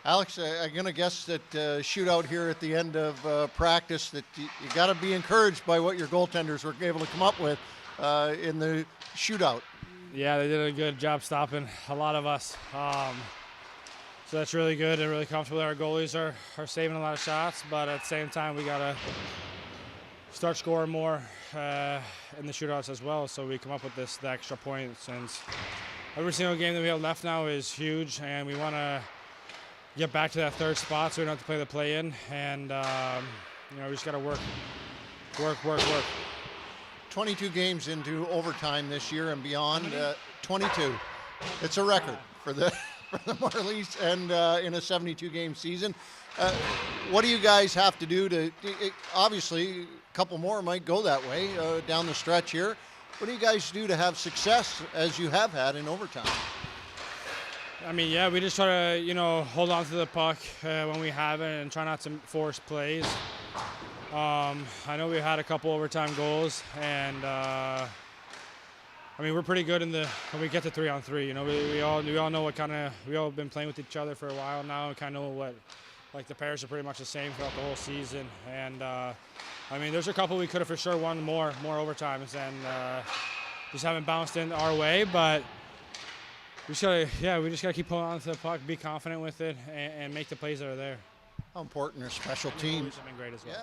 Alex, I'm going to guess that shootout here at the end of practice, that you got to be encouraged by what your goaltenders were able to come up with in the shootout. Yeah, they did a good job stopping a lot of us. So that's really good and really comfortable. Our goalies are saving a lot of shots, but at the same time, we got to start scoring more in the shootouts as well, so we come up with the extra points. And every single game that we have left now is huge, and we want to get back to that third spot so we don't have to play the play-in. And, we just got to work. 22 games into overtime this year and beyond. 22. It's a record for the Marlies, and in a 72-game season. What do you guys have to do to, obviously, a couple more might go that way down the stretch here. What do you guys do to have success as you have had in overtime? I mean, yeah, we just try to, hold on to the puck when we have it and try not to force plays. I know we've had a couple overtime goals, and we're pretty good when we get to 3-on-3. We all know what we all been playing with each other for a while now, and kind of know what, the pairs are pretty much the same throughout the whole season. And there's a couple we could have for sure won more overtimes, and just haven't bounced in our way. But we just gotta keep pulling on to the puck, be confident with it, and make the plays that are there. How important are special teams? Have been great as well.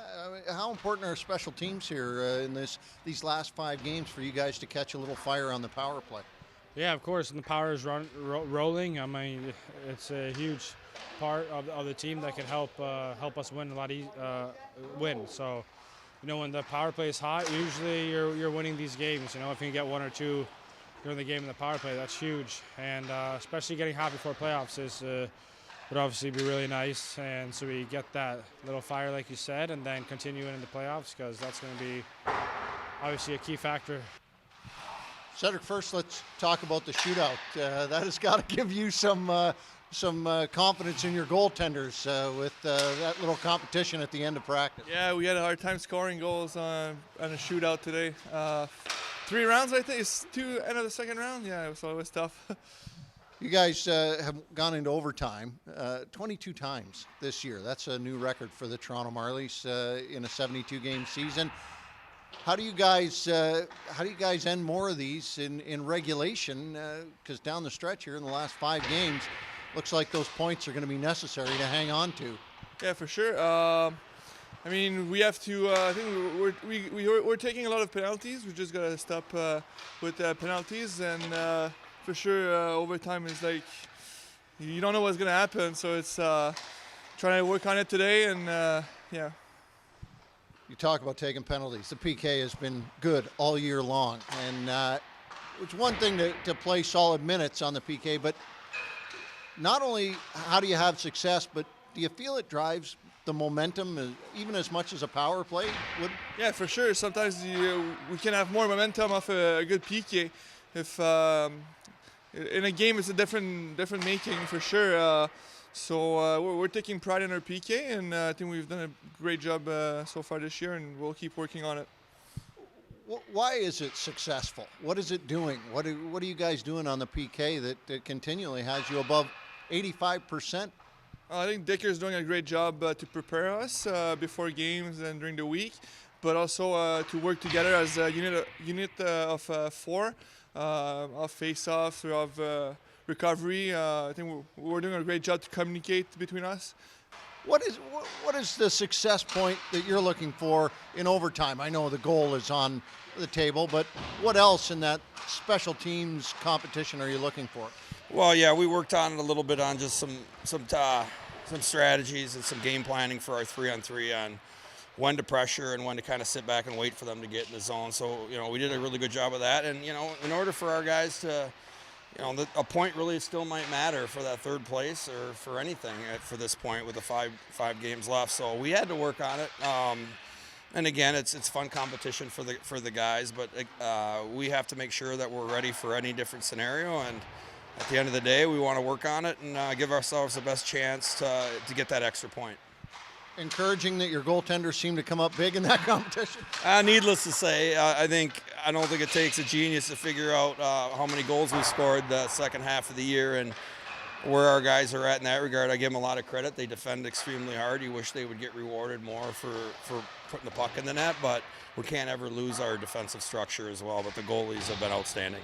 Yeah, how important are special teams here in these last 5 games for you guys to catch a little fire on the power play? Yeah, of course, and the power is rolling. It's a huge part of the team that can help us win win. So, when the power play is hot, usually you're winning these games. If you can get 1 or 2 during the game in the power play, that's huge. And especially getting hot before playoffs would obviously be really nice, and so we get that little fire, like you said, and then continue into the playoffs, because that's going to be obviously a key factor. Cedric, first let's talk about the shootout. That has got to give you some confidence in your goaltenders with that little competition at the end of practice. Yeah, we had a hard time scoring goals on a shootout today. 3 rounds, I think. It's 2 end of the second round. Yeah, so it was tough. You guys have gone into overtime 22 times this year. That's a new record for the Toronto Marlies in a 72-game season. How do you guys end more of these in regulation? Because down the stretch here in the last 5 games, looks like those points are going to be necessary to hang on to. Yeah, for sure. We have to. I think we're taking a lot of penalties. We just gotta stop with penalties, and for sure overtime is like you don't know what's gonna happen. So it's trying to work on it today, and yeah. You talk about taking penalties. The PK has been good all year long, and it's one thing to play solid minutes on the PK, but not only how do you have success, but do you feel it drives the momentum even as much as a power play would? Yeah, for sure. Sometimes we can have more momentum off a good PK. If in a game it's a different making for sure. So we're taking pride in our PK, and I think we've done a great job so far this year, and we'll keep working on it. Why is it successful? What is it doing? What are you guys doing on the PK that continually has you above 85%? I think Dicker's doing a great job to prepare us before games and during the week, but also to work together as a unit of 4, of face-offs, of recovery. I think we're doing a great job to communicate between us. What is the success point that you're looking for in overtime? I know the goal is on the table, but what else in that special teams competition are you looking for? Well, yeah, we worked on it a little bit on just some strategies and some game planning for our 3-on-3 on when to pressure and when to kind of sit back and wait for them to get in the zone. So, we did a really good job of that. And, in order for our guys to, a point really still might matter for that third place or for anything for this point with the five games left. So we had to work on it. And again, it's fun competition for the guys, but we have to make sure that we're ready for any different scenario. And at the end of the day, we want to work on it and give ourselves the best chance to get that extra point. Encouraging that your goaltenders seem to come up big in that competition? Needless to say, I don't think it takes a genius to figure out how many goals we scored the second half of the year, and where our guys are at in that regard. I give them a lot of credit. They defend extremely hard. You wish they would get rewarded more for putting the puck in the net, but we can't ever lose our defensive structure as well. But the goalies have been outstanding.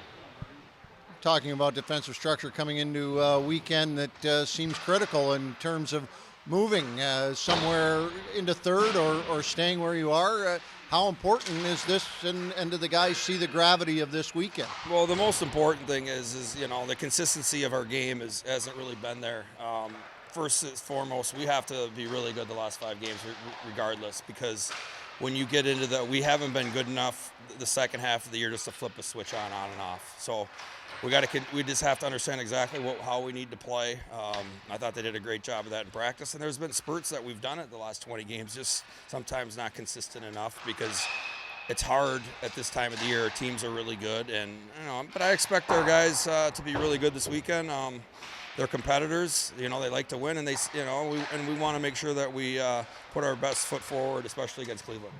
Talking about defensive structure coming into a weekend that seems critical in terms of moving somewhere into third or staying where you are. How important is this, and do the guys see the gravity of this weekend? Well, the most important thing is the consistency of our game hasn't really been there. First and foremost, we have to be really good the last 5 games regardless, because when you get into we haven't been good enough the second half of the year just to flip a switch on and off. So we just have to understand exactly how we need to play. I thought they did a great job of that in practice, and there's been spurts that we've done it the last 20 games, just sometimes not consistent enough because it's hard at this time of the year. Teams are really good, and but I expect our guys to be really good this weekend. They're competitors, they like to win, and we want to make sure that we put our best foot forward, especially against Cleveland.